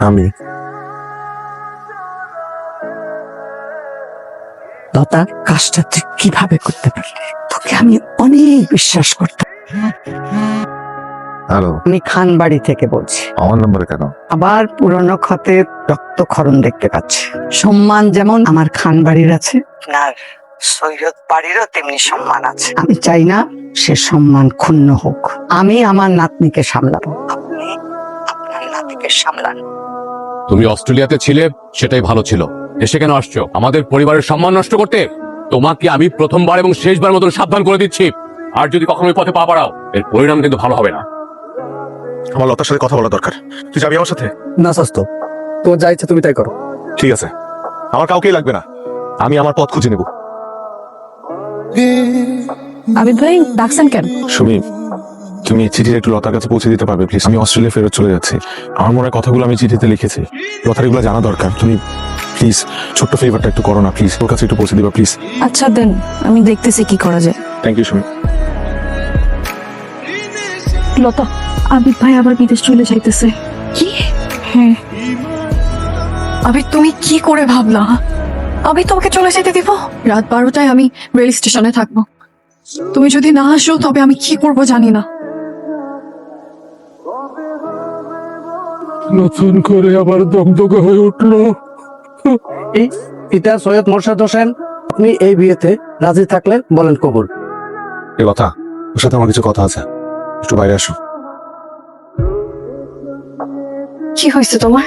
আমি লতা, কাজটা তুই কিভাবে করতে পারলি? তোকে আমি অনেক বিশ্বাস করতাম। হ্যালো, আমি খান বাড়ি থেকে বলছি। আমার নাম্বারে কেন? আবার পুরনো ক্ষতে রক্তক্ষরণ দেখতে পাচ্ছি। সম্মান যেমন আমার খান বাড়ির আছে, আর সৈয়দ বাড়িরও তেমনি সম্মান আছে। আমি চাই না সে সম্মান ক্ষুণ্ণ হোক। আমি আমার নাতনিকে সামলাবো, আপনি আপনার নাতিকে সামলান। তুমি অস্ট্রেলিয়াতে ছিলে, সেটাই ভালো ছিল। এসে কেন আসছো আমাদের পরিবারের সম্মান নষ্ট করতে? তোমাকে আমি প্রথমবার এবং শেষবার মতন সাবধান করে দিচ্ছি, আর যদি কখনো ওই পথে পা বাড়াও, এর পরিণাম কিন্তু ভালো হবে না। আমার লতার সাথে কথা বলা দরকার। তুই যাবি আমার সাথে? না স্বাস্থ্য, তোমার যা ইচ্ছা তুমি তাই করো। ঠিক আছে, আমার কাউকেই লাগবে না, আমি আমার পথ খুঁজে নেব। আবিদ ভাই ডাকছেন কেন? সুমি, তুমি চিঠিটা একটু লতার কাছে পৌঁছে দিতে পারবে প্লিজ? আমি অস্ট্রেলিয়া ফেরত চলে যাচ্ছি। আমার মনে হয় কথাগুলো আমি চিঠিতে লিখেছি, লতার এগুলো জানা দরকার। তুমি প্লিজ ছোট্ট ফেভারটা একটু করো না প্লিজ, ওর কাছে একটু পৌঁছে দিবা প্লিজ। আচ্ছা দেন, আমি দেখতেছি কি করা যায়। Thank you Sumi. লতা, আবিদ ভাই আবার বিদেশ চলে যাইতেছে। কি? হ্যাঁ। আবিদ তুমি কি করে ভাবলা? আবিদ তোমাকে চলে যেতে দিব? রাত 12টায় আমি রেল স্টেশনে থাকবো। তুমি যদি না আসো তবে আমি কি করব জানি না। নতুন করে আবার দগদগে হয়ে উঠলো। এটা সৈয়দ মোরশেদ হোসেন, আপনি এই বিয়েতে রাজি থাকলে বলেন কবুল। এ লতা, ওর সাথে আমার কিছু কথা আছে, একটু বাইরে আসো। কি হয়েছে তোমার?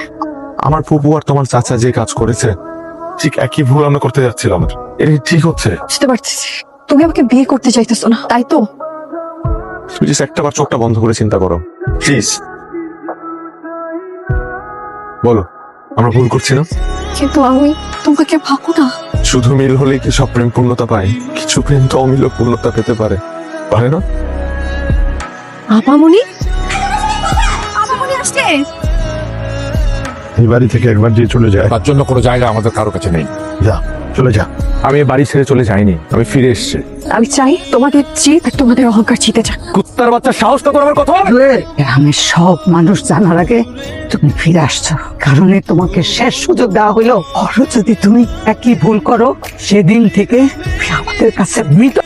আমার ফুপু আর তোমার চাচা যে কাজ করেছে, ঠিক একই ভুল আমরা করতে যাচ্ছিলাম। এটা ঠিক হচ্ছে? বুঝতে পারতেছি তুমি আমাকে বিয়ে করতে চাইতেছো না, তাই তো? তুমি জাস্ট একটা বার চোখটা বন্ধ করে চিন্তা করো প্লিজ। বলো, আমরা ভুল করছি না? কিন্তু আমি তোমাকে ভাবো না। শুধু মিল হলে কি সব প্রেম পূর্ণতা পায়? কিছু প্রেম তো অমিল পূর্ণতা পেতে পারে, পারে না? আপামনি, আপামনি আসছে। এই বাড়ি থেকে একবার যে চলে যায়, তার জন্য কোনো জায়গা আমাদের কারো কাছে নেই। যা চলে যা। আমি এই বাড়ি ছেড়ে চলে যাইনি, আমি ফিরে এসেছি। আমি চাই তোমাদের জিত আর তোমাদের অহংকার জিতে যাক। কুত্তার বাচ্চা সাহস তো আমার কথা বলে। গ্রামের সব মানুষ জানার আগে তুমি ফিরে আসছো, কারণে তোমাকে শেষ সুযোগ দেওয়া হইলো। আরো যদি তুমি একই ভুল করো, সেদিন থেকে তুমি আমাদের কাছে মৃত।